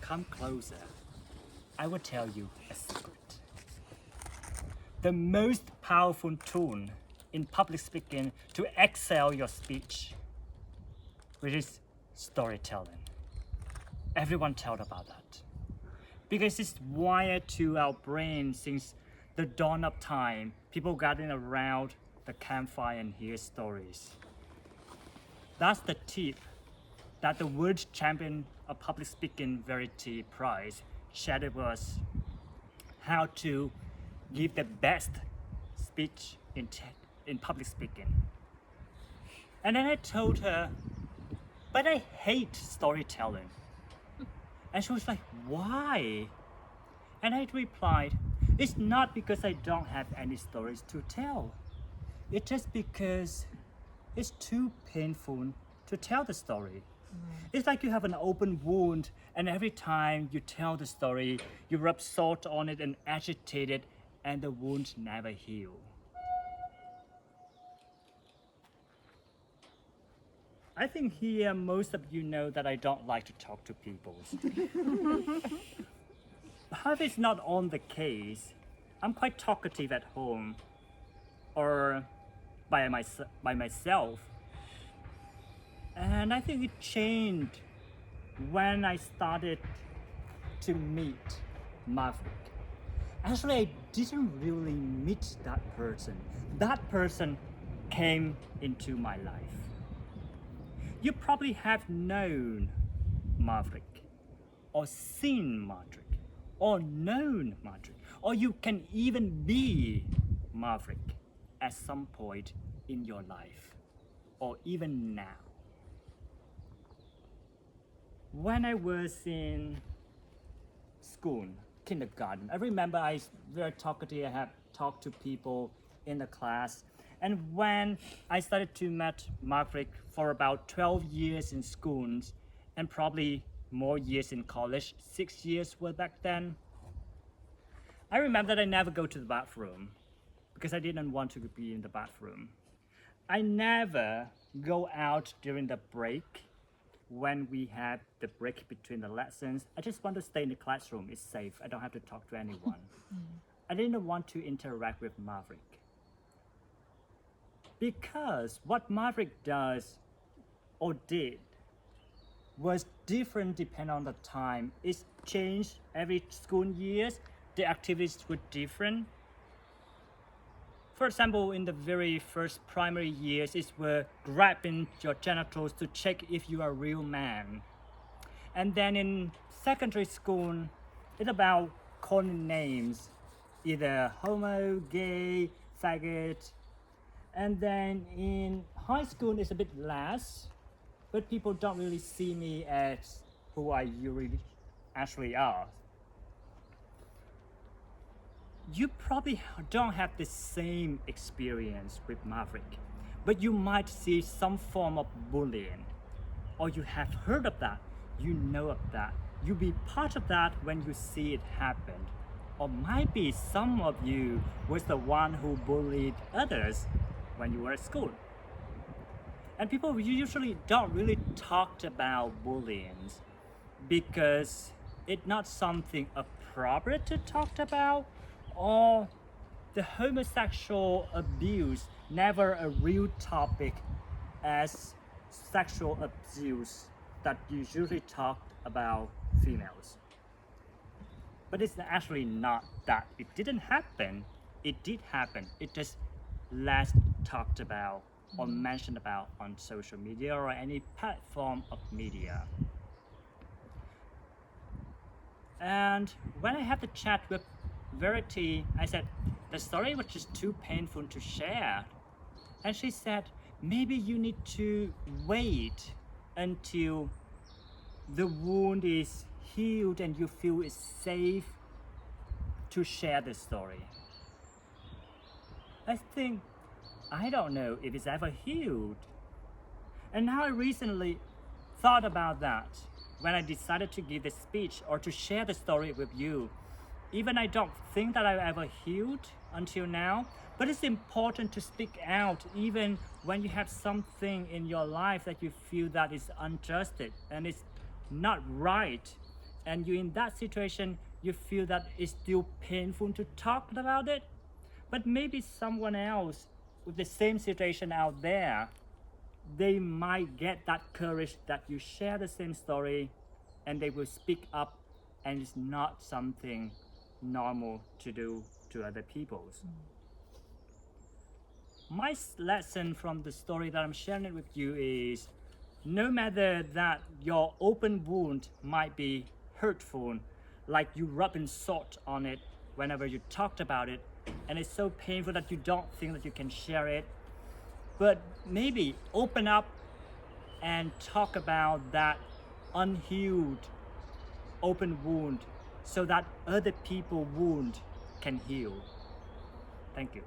come closer, I will tell you a secret. The most powerful tool in public speaking to excel your speech, which is storytelling. Everyone tell about that. Because it's wired to our brain since the dawn of time, people gathering around the campfire and hear stories. That's the tip that the World Champion of Public Speaking Verity Prize shared with us how to give the best speech in public speaking. And then I told her, but I hate storytelling. And she was like, why? And I replied, it's not because I don't have any stories to tell. It's just because it's too painful to tell the story. It's like you have an open wound, and every time you tell the story, you rub salt on it and agitate it, and the wound never heals. I think here most of you know that I don't like to talk to people. However, it's not on the case. I'm quite talkative at home or by myself. And I think it changed when I started to meet Maverick. Actually, I didn't really meet that person. That person came into my life. You probably have known Maverick, or seen Maverick, or known Maverick, or you can even be Maverick at some point in your life, or even now. When I was in school, kindergarten, I remember I was very talkative. I had talked to people in the class. And when I started to meet Maverick for about 12 years in schools and probably more years in college, 6 years were back then, I remember that I never go to the bathroom because I didn't want to be in the bathroom. I never go out during the break when we had the break between the lessons. I just want to stay in the classroom. It's safe. I don't have to talk to anyone. I didn't want to interact with Maverick. Because what Maverick does or did was different depending on the time. It's changed every school years. The activities were different. For example, in the very first primary years, it were grabbing your genitals to check if you are a real man. And then in secondary school, it's about calling names, either homo, gay, faggot. And then in high school, it's a bit less, but people don't really see me as who you really actually are. You probably don't have the same experience with Maverick, but you might see some form of bullying, or you have heard of that, you know of that. You'll be part of that when you see it happen. Or might be some of you was the one who bullied others when you were at school. And people usually don't really talk about bullying because it's not something appropriate to talk about, or the homosexual abuse never a real topic as sexual abuse that usually talked about females. But it's actually not that. It didn't happen. It did happen. It just less talked about or mentioned about on social media or any platform of media. And when I had the chat with Verity, I said, the story was just too painful to share. And she said, maybe you need to wait until the wound is healed and you feel it's safe to share the story. I don't know if it's ever healed. And now I recently thought about that when I decided to give the speech or to share the story with you. Even I don't think that I've ever healed until now, but it's important to speak out even when you have something in your life that you feel that is unjust and it's not right. and you're in that situation, you feel that it's still painful to talk about it, but maybe someone else with the same situation out there, they might get that courage that you share the same story, and they will speak up, and it's not something normal to do to other people. My lesson from the story that I'm sharing with you is, no matter that your open wound might be hurtful, like you rubbing salt on it whenever you talked about it, and it's so painful that you don't think that you can share it, but maybe open up and talk about that unhealed open wound so that other people's wound can heal. Thank you.